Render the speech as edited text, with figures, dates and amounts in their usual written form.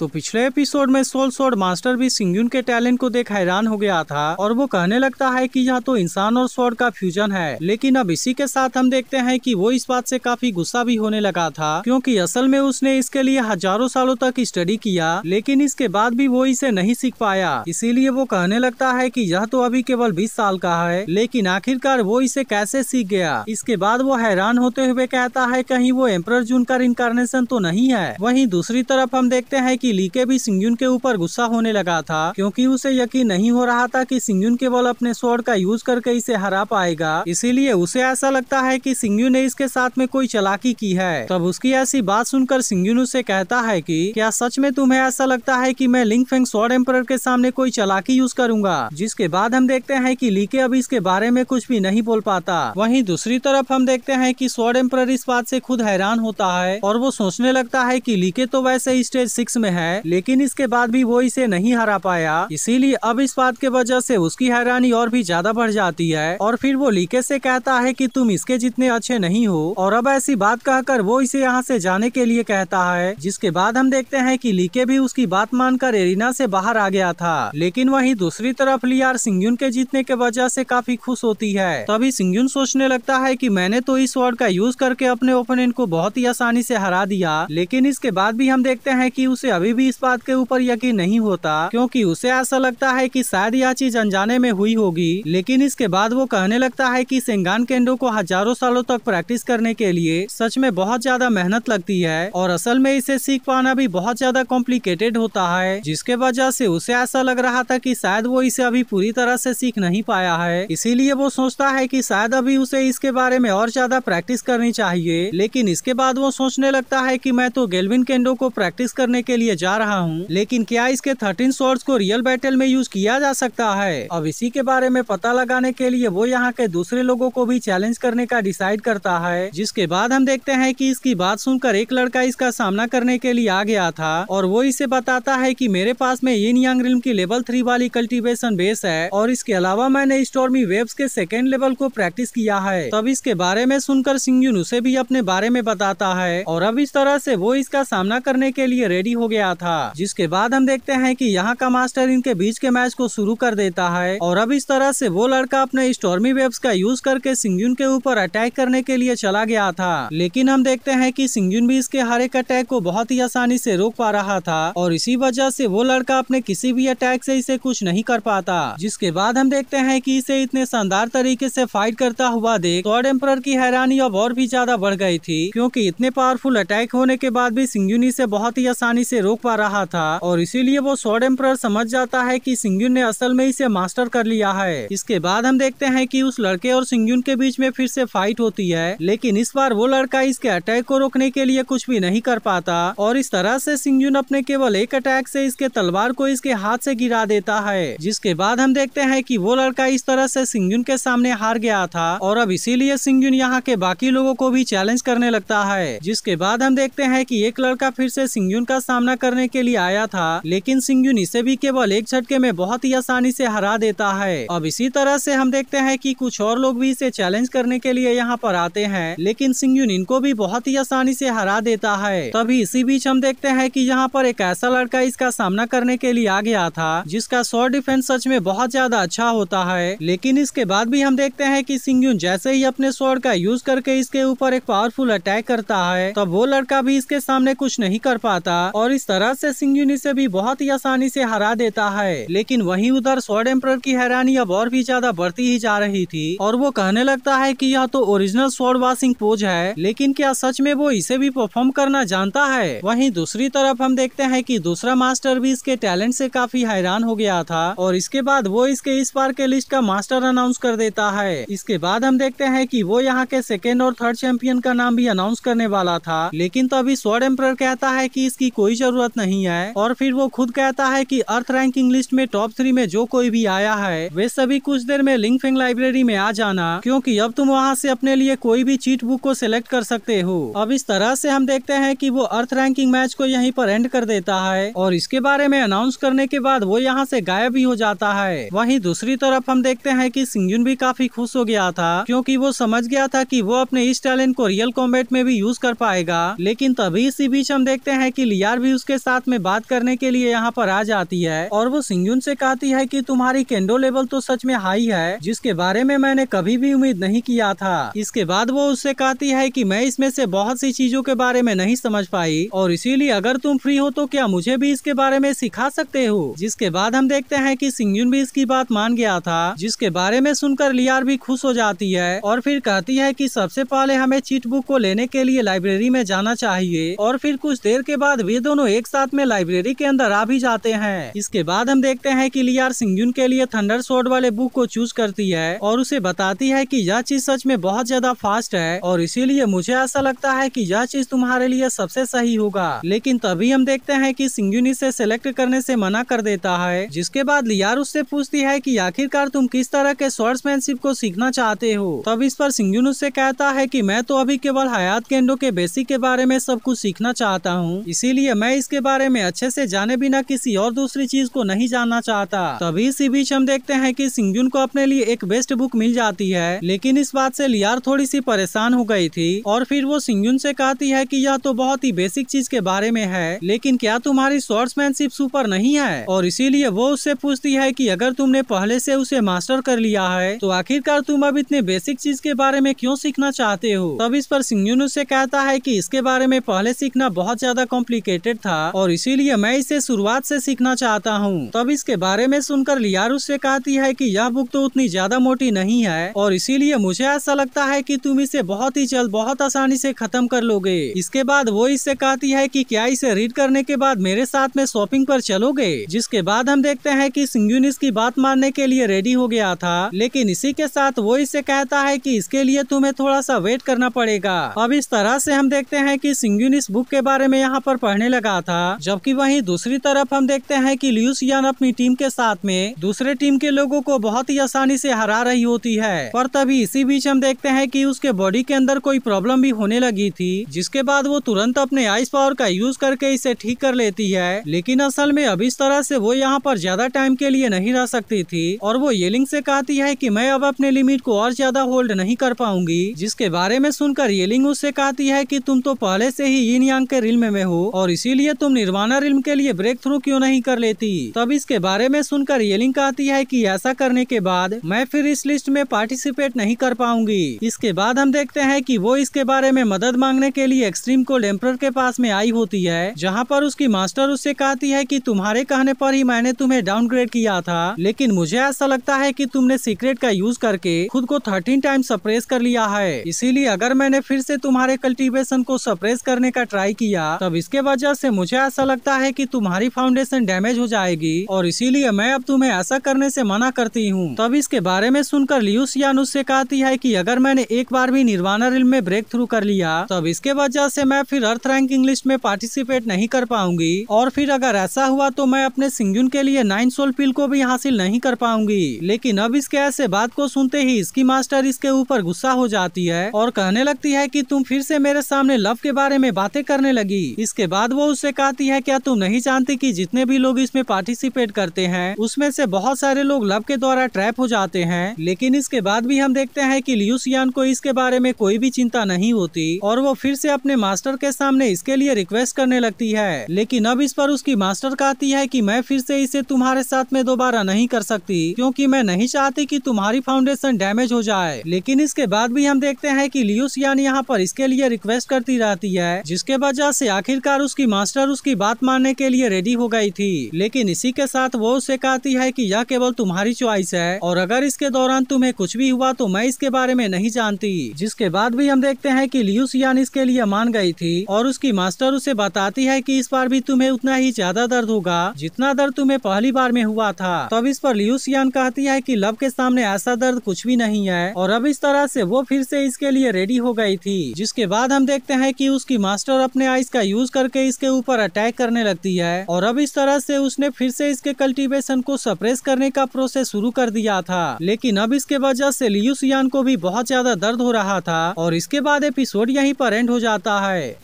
तो पिछले एपिसोड में सोल स्वॉर्ड मास्टर भी सिंगयुन के टैलेंट को देख हैरान हो गया था और वो कहने लगता है कि यह तो इंसान और स्वॉर्ड का फ्यूजन है। लेकिन अब इसी के साथ हम देखते हैं कि वो इस बात से काफी गुस्सा भी होने लगा था, क्योंकि असल में उसने इसके लिए हजारों सालों तक स्टडी किया, लेकिन इसके बाद भी वो इसे नहीं सीख पाया। इसीलिए वो कहने लगता है कि यह तो अभी केवल 20 साल का है, लेकिन आखिरकार वो इसे कैसे सीख गया। इसके बाद वो हैरान होते हुए कहता है कहीं वो एम्परर जून का इनकारनेशन तो नहीं है। वहीं दूसरी तरफ हम देखते हैं कि लीके भी सिंगयुन के ऊपर गुस्सा होने लगा था, क्योंकि उसे यकीन नहीं हो रहा था कि सिंगयुन केवल अपने स्वॉर्ड का यूज करके इसे हरा पाएगा। इसीलिए उसे ऐसा लगता है कि सिंगयुन ने इसके साथ में कोई चालाकी की है। तब उसकी ऐसी बात सुनकर सिंगयुन उसे कहता है कि क्या सच में तुम्हें ऐसा लगता है कि मैं लिंग फेंग स्वॉर्ड एम्परर के सामने कोई चालाकी यूज करूंगा। जिसके बाद हम देखते हैं कि लीके अभी इसके बारे में कुछ भी नहीं बोल पाता। वहीं दूसरी तरफ हम देखते हैं कि स्वॉर्ड एम्परर इस बात से खुद हैरान होता है और वो सोचने लगता है कि लीके तो वैसे ही स्टेज 6 में है, लेकिन इसके बाद भी वो इसे नहीं हरा पाया। इसीलिए अब इस बात के वजह से उसकी हैरानी और भी ज्यादा बढ़ जाती है और फिर वो लीके से कहता है कि तुम इसके जितने अच्छे नहीं हो। और अब ऐसी बात कहकर वो इसे यहाँ से जाने के लिए कहता है। जिसके बाद हम देखते हैं कि लीके भी उसकी बात मानकर एरिना से बाहर आ गया था। लेकिन वहीं दूसरी तरफ लियार सिंगयुन के जीतने के वजह से काफी खुश होती है। तभी सिंगयुन सोचने लगता है कि मैंने तो इस वर्ड का यूज करके अपने ओपोनेंट को बहुत ही आसानी से हरा दिया। लेकिन इसके बाद भी हम देखते हैं कि उसे अभी भी इस बात के ऊपर यकीन नहीं होता, क्योंकि उसे ऐसा लगता है कि शायद यह चीज अनजाने में हुई होगी। लेकिन इसके बाद वो कहने लगता है कि सेंगान केंडो को हजारों सालों तक प्रैक्टिस करने के लिए सच में बहुत ज्यादा मेहनत लगती है और असल में इसे सीख पाना भी बहुत ज्यादा कॉम्प्लिकेटेड होता है, जिसके वजह से उसे ऐसा लग रहा था कि शायद वो इसे अभी पूरी तरह से सीख नहीं पाया है। इसीलिए वो सोचता है कि शायद अभी उसे इसके बारे में और ज्यादा प्रैक्टिस करनी चाहिए। लेकिन इसके बाद वो सोचने लगता है कि मैं तो गेल्विन केंडो को प्रैक्टिस करने के लिए जा रहा हूँ, लेकिन क्या इसके 13 स्वॉर्ड्स को रियल बैटल में यूज किया जा सकता है। अब इसी के बारे में पता लगाने के लिए वो यहाँ के दूसरे लोगों को भी चैलेंज करने का डिसाइड करता है। जिसके बाद हम देखते हैं कि इसकी बात सुनकर एक लड़का इसका सामना करने के लिए आ गया था और वो इसे बताता है कि मेरे पास में यिन यांग रिल्म की लेवल 3 वाली कल्टीवेशन बेस है और इसके अलावा मैंने स्टॉर्मी वेव्स के सेकेंड लेवल को प्रैक्टिस किया है। तब इसके बारे में सुनकर सिंगयुन उसे भी अपने बारे में बताता है और अब इस तरह से वो इसका सामना करने के लिए रेडी हो गया था। जिसके बाद हम देखते हैं कि यहाँ का मास्टर इनके बीच के मैच को शुरू कर देता है और अब इस तरह से वो लड़का अपने स्टॉर्मी वेव्स का यूज करके सिंगयुन के ऊपर अटैक करने के लिए चला गया था। लेकिन हम देखते हैं कि सिंगयुन भी इसके हर एक अटैक को बहुत ही आसानी से रोक पा रहा था और इसी वजह से वो लड़का अपने किसी भी अटैक से इसे कुछ नहीं कर पाता। जिसके बाद हम देखते हैं कि इसे इतने शानदार तरीके से फाइट करता हुआ देख स्वॉर्ड एम्परर की हैरानी अब और भी ज्यादा बढ़ गई थी, क्योंकि इतने पावरफुल अटैक होने के बाद भी सिंगयुन इसे बहुत ही आसानी से रोक पा रहा था और इसीलिए वो स्वॉर्ड एम्परर समझ जाता है कि सिंगयुन ने असल में इसे मास्टर कर लिया है। इसके बाद हम देखते हैं कि उस लड़के और सिंगयुन के बीच में फिर से फाइट होती है, लेकिन इस बार वो लड़का इसके अटैक को रोकने के लिए कुछ भी नहीं कर पाता और इस तरह से सिंगयुन अपने केवल एक अटैक से इसके तलवार को इसके हाथ से गिरा देता है। जिसके बाद हम देखते हैं कि वो लड़का इस तरह से सिंगयुन के सामने हार गया था और अब इसीलिए सिंगयुन यहाँ के बाकी लोगों को भी चैलेंज करने लगता है। जिसके बाद हम देखते हैं कि एक लड़का फिर से सिंगयुन का सामना करने के लिए आया था, लेकिन सिंगयुन इसे भी केवल एक झटके में बहुत ही आसानी से हरा देता है। अब इसी तरह से हम देखते हैं कि कुछ और लोग भी इसे चैलेंज करने के लिए यहाँ पर आते हैं, लेकिन सिंगयुन इनको भी बहुत ही आसानी से हरा देता है। तभी इसी बीच हम देखते हैं कि यहाँ पर एक ऐसा लड़का इसका सामना करने के लिए आ गया था जिसका स्वॉर्ड डिफेंस सच में बहुत ज्यादा अच्छा होता है। लेकिन इसके बाद भी हम देखते हैं कि सिंगयुन जैसे ही अपने स्वॉर्ड का यूज करके इसके ऊपर एक पावरफुल अटैक करता है, तब वो लड़का भी इसके सामने कुछ नहीं कर पाता और इस तरह से सिंगयुन इसे भी बहुत ही आसानी से हरा देता है। लेकिन वहीं उधर स्वॉर्ड एम्परर की हैरानी अब और भी ज्यादा बढ़ती ही जा रही थी और वो कहने लगता है कि यह तो ओरिजिनल स्वॉर्ड वाशिंग पोज है, लेकिन क्या सच में वो इसे भी परफॉर्म करना जानता है। वहीं दूसरी तरफ हम देखते हैं कि दूसरा मास्टर भी इसके टैलेंट से काफी हैरान हो गया था और इसके बाद वो इसके इस बार के लिस्ट का मास्टर अनाउंस कर देता है। इसके बाद हम देखते हैं कि वो यहाँ के सेकेंड और थर्ड चैंपियन का नाम भी अनाउंस करने वाला था, लेकिन तभी स्वॉर्ड एम्परर कहता है कि इसकी कोई जरूरत नहीं है और फिर वो खुद कहता है कि अर्थ रैंकिंग लिस्ट में टॉप 3 में जो कोई भी आया है वे सभी कुछ देर में लिंग फेंग लाइब्रेरी में आ जाना, क्योंकि अब तुम वहाँ से अपने लिए कोई भी चीट बुक को सिलेक्ट कर सकते हो। अब इस तरह से हम देखते हैं कि वो अर्थ रैंकिंग मैच को यहीं पर एंड कर देता है और इसके बारे में अनाउंस करने के बाद वो यहाँ से गायब भी हो जाता है। वहीं दूसरी तरफ हम देखते हैं कि सिंगयुन भी काफी खुश हो गया था, क्योंकि वो समझ गया था कि वो अपने इस टैलेंट को रियल कॉम्बैट में भी यूज कर पाएगा। लेकिन तभी इसी बीच हम देखते हैं कि लियार भी उसके उसके साथ में बात करने के लिए यहाँ पर आ जाती है और वो सिंगयुन से कहती है कि तुम्हारी केंडो लेवल तो सच में हाई है, जिसके बारे में मैंने कभी भी उम्मीद नहीं किया था। इसके बाद वो उससे कहती है कि मैं इसमें से बहुत सी चीजों के बारे में नहीं समझ पाई और इसीलिए अगर तुम फ्री हो तो क्या मुझे भी इसके बारे में सिखा सकते हो। जिसके बाद हम देखते हैं कि सिंगयुन भी इसकी बात मान गया था, जिसके बारे में सुनकर लियार भी खुश हो जाती है और फिर कहती है कि सबसे पहले हमें चीट बुक को लेने के लिए लाइब्रेरी में जाना चाहिए। और फिर कुछ देर के बाद वे दोनों एक साथ में लाइब्रेरी के अंदर आ भी जाते हैं। इसके बाद हम देखते हैं कि लियार सिंगयुन के लिए थंडर स्वॉर्ड वाले बुक को चूज करती है और उसे बताती है कि यह चीज सच में बहुत ज्यादा फास्ट है और इसीलिए मुझे ऐसा लगता है कि यह चीज तुम्हारे लिए सबसे सही होगा। लेकिन तभी हम देखते हैं कि सिंगयुन इसे सेलेक्ट करने से मना कर देता है। जिसके बाद लियार उससे पूछती है कि आखिरकार तुम किस तरह के स्वॉर्ड्समैनशिप को सीखना चाहते हो। तब इस पर सिंगयुन उससे कहता है कि मैं तो अभी केवल हयात केंडो के बेसिक के बारे में सब कुछ सीखना चाहता हूँ, इसीलिए मैं इसके बारे में अच्छे से जाने बिना किसी और दूसरी चीज को नहीं जानना चाहता। तभी इसी बीच हम देखते हैं कि सिंगयुन को अपने लिए एक बेस्ट बुक मिल जाती है, लेकिन इस बात से लियार थोड़ी सी परेशान हो गई थी और फिर वो सिंगयुन से कहती है कि यह तो बहुत ही बेसिक चीज के बारे में है, लेकिन क्या तुम्हारी स्वॉर्ड्समैनशिप सुपर नहीं है। और इसीलिए वो उससे पूछती है कि अगर तुमने पहले से उसे मास्टर कर लिया है तो आखिरकार तुम अब इतने बेसिक चीज के बारे में क्यों सीखना चाहते हो। तब इस पर सिंगयुन उससे कहता है कि इसके बारे में पहले सीखना बहुत ज्यादा कॉम्प्लिकेटेड था और इसीलिए मैं इसे शुरुआत से सीखना चाहता हूँ। तब इसके बारे में सुनकर लियार उससे कहती है कि यह बुक तो उतनी ज्यादा मोटी नहीं है और इसीलिए मुझे ऐसा लगता है कि तुम इसे बहुत ही जल्द बहुत आसानी से खत्म कर लोगे। इसके बाद वो इससे कहती है कि क्या इसे रीड करने के बाद मेरे साथ में शॉपिंग पर चलोगे। जिसके बाद हम देखते हैं कि सिंगयुन इसकी बात मानने के लिए रेडी हो गया था, लेकिन इसी के साथ वो इससे कहता है कि इसके लिए तुम्हें थोड़ा सा वेट करना पड़ेगा। अब इस तरह से हम देखते हैं कि सिंगयुन इस बुक के बारे में यहाँ पर पढ़ने लगा था, जबकि वहीं दूसरी तरफ हम देखते हैं कि लियू शियान अपनी टीम के साथ में दूसरे टीम के लोगों को बहुत ही आसानी से हरा रही होती है। पर तभी इसी बीच हम देखते हैं कि उसके बॉडी के अंदर कोई प्रॉब्लम भी होने लगी थी, जिसके बाद वो तुरंत अपने आइस पावर का यूज करके इसे ठीक कर लेती है। लेकिन असल में अब इस तरह से वो यहाँ पर ज्यादा टाइम के लिए नहीं रह सकती थी और वो येलिंग से कहती है कि मैं अब अपने लिमिट को और ज्यादा होल्ड नहीं कर पाऊंगी। जिसके बारे में सुनकर येलिंग उससे कहती है कि तुम तो पहले से ही यिन यांग के रिल्म में हो और इसीलिए तुम निर्वाणा रिल्म के लिए ब्रेक थ्रू क्यों नहीं कर लेती। तब इसके बारे में सुनकर येलिंग कहती है कि ऐसा करने के बाद मैं फिर इस लिस्ट में पार्टिसिपेट नहीं कर पाऊंगी। इसके बाद हम देखते हैं कि वो इसके बारे में मदद मांगने के लिए एक्सट्रीम कोल्ड एम्परर के पास में आई होती है, जहाँ पर उसकी मास्टर उससे कहती है कि तुम्हारे कहने पर ही मैंने तुम्हें डाउनग्रेड किया था, लेकिन मुझे ऐसा लगता है कि तुमने सीक्रेट का यूज करके खुद को 13 टाइम सप्रेस कर लिया है। इसीलिए अगर मैंने फिर से तुम्हारे कल्टीवेशन को सप्रेस करने का ट्राई किया तब इसके वजह से मुझे ऐसा लगता है कि तुम्हारी फाउंडेशन डैमेज हो जाएगी और इसीलिए मैं अब तुम्हें ऐसा करने से मना करती हूँ। तब इसके बारे में सुनकर लियू शियान उससे कहती है कि अगर मैंने एक बार भी निर्वाणा रिल्म में ब्रेक थ्रू कर लिया तब इसके वजह से मैं फिर अर्थ रैंकिंग लिस्ट में पार्टिसिपेट नहीं कर पाऊंगी और फिर अगर ऐसा हुआ तो मैं अपने सिंगयुन के लिए 9 सोल पिल को भी हासिल नहीं कर पाऊंगी। लेकिन अब इसके ऐसे बात को सुनते ही इसकी मास्टर इसके ऊपर गुस्सा हो जाती है और कहने लगती है कि तुम फिर से मेरे सामने लव के बारे में बातें करने लगी। इसके बाद वो उससे कहती है क्या तुम नहीं जानती कि जितने भी लोग इसमें पार्टिसिपेट करते हैं उसमें से बहुत सारे लोग लव के द्वारा ट्रैप हो जाते हैं। लेकिन इसके बाद भी हम देखते हैं कि लियू शियान को इसके बारे में कोई भी चिंता नहीं होती और वो फिर से अपने मास्टर के सामने इसके लिए रिक्वेस्ट करने लगती है। लेकिन अब इस पर उसकी मास्टर कहती है कि मैं फिर से इसे तुम्हारे साथ में दोबारा नहीं कर सकती क्योंकि मैं नहीं चाहती कि तुम्हारी फाउंडेशन डैमेज हो जाए। लेकिन इसके बाद भी हम देखते हैं कि लियू शियान यहाँ पर इसके लिए रिक्वेस्ट करती रहती है, जिसके वजह से आखिरकार उसकी मास्टर उसकी बात मानने के लिए रेडी हो गई थी। लेकिन इसी के साथ वो उससे कहती है कि यह केवल तुम्हारी चॉइस है और अगर इसके दौरान तुम्हें कुछ भी हुआ तो मैं इसके बारे में नहीं जानती। जिसके बाद भी हम देखते हैं कि लियू शियान इसके लिए मान गई थी और उसकी मास्टर उसे बताती है कि इस बार भी तुम्हें उतना ही ज्यादा दर्द होगा जितना दर्द तुम्हें पहली बार में हुआ था। तब इस पर लियू शियान कहती है कि लव के सामने ऐसा दर्द कुछ भी नहीं है और अब इस तरह से वो फिर से इसके लिए रेडी हो गई थी। जिसके बाद हम देखते हैं कि उसकी मास्टर अपने आइस का यूज करके इसके ऊपर अटैक करने लगती है और अब इस तरह से उसने फिर से इसके कल्टीवेशन को सप्रेस करने का प्रोसेस शुरू कर दिया था। लेकिन अब इसके वजह से लियू शियान को भी बहुत ज्यादा दर्द हो रहा था और इसके बाद एपिसोड यहीं पर एंड हो जाता है।